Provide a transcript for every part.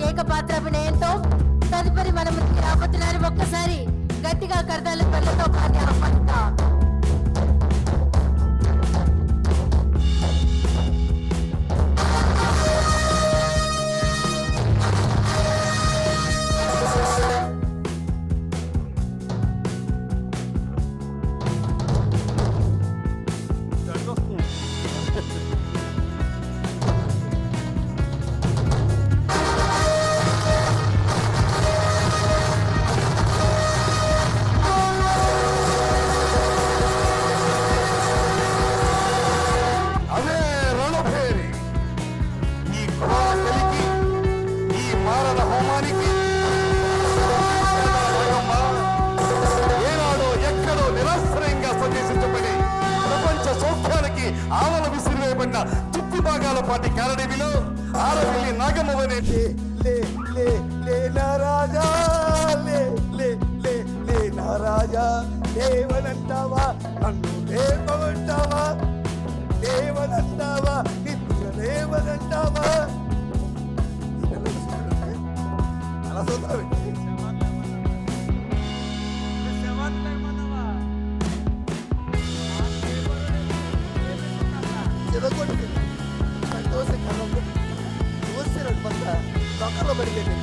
ఏకపాత్రాభినయంతో తదుపరి మన ముందుకు రాబోతున్నారు. ఒక్కసారి గట్టిగా కరతాళ పళ్ళతో పాటి ఆహ్వానిద్దాం. ఆవల విసిరివేయబడిన తుప్పి భాగాల పాటి కారడవిలో ఆరవెల్లి నాగమ్మవనే రాజా రాజా దేవనంటావా నన్ను దేవమంటావా దేవనంటావా నిత్య దేవనంటావా అలా చూద్దాం. సంతోష కాలంలో చూసినట్టు పక్క దొంగలో పడిపోయింది.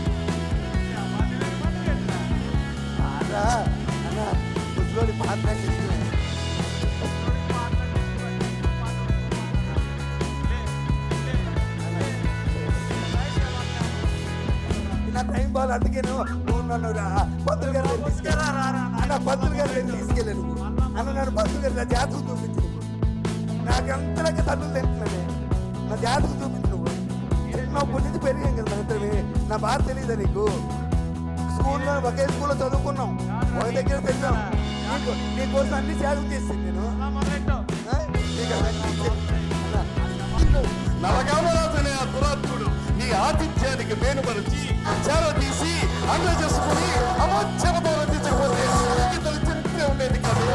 అన్న ముసలోడి పాత్ర నా టైం బాగా అందుకేను నువ్వు నన్ను పంతులు గారు తీసుకెళ్ళా అన్న పంతులు గారు తీసుకెళ్ళాను అన్న నన్ను పంతులు గారు నా జాతకు చూపించు. నాకు ఎంతలాగా తల్లు తింటున్నానే నా జాతకు చూపించు. నువ్వు చిన్నప్పటి నుంచి పెరిగాం కదా ఇద్దరివి. నా బాధ తెలియదా నీకు? స్కూల్లో ఒకే స్కూల్లో చదువుకున్నాం, ఒక దగ్గర తెచ్చాం. నీకోసం అన్ని త్యాగం చేసింది నేను. నరకామరాజనే ఆ దురాత్ముడు నీ ఆతిథ్యానికి మేనుపరిచి చేర తీసి అండ చేసుకుని అమోచ్చరతో రచించకపోతే ఇతను చరిత్ర ఉండేది కాదు.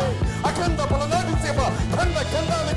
అఖండ బలనాటి సేవ ఖండ ఖండాల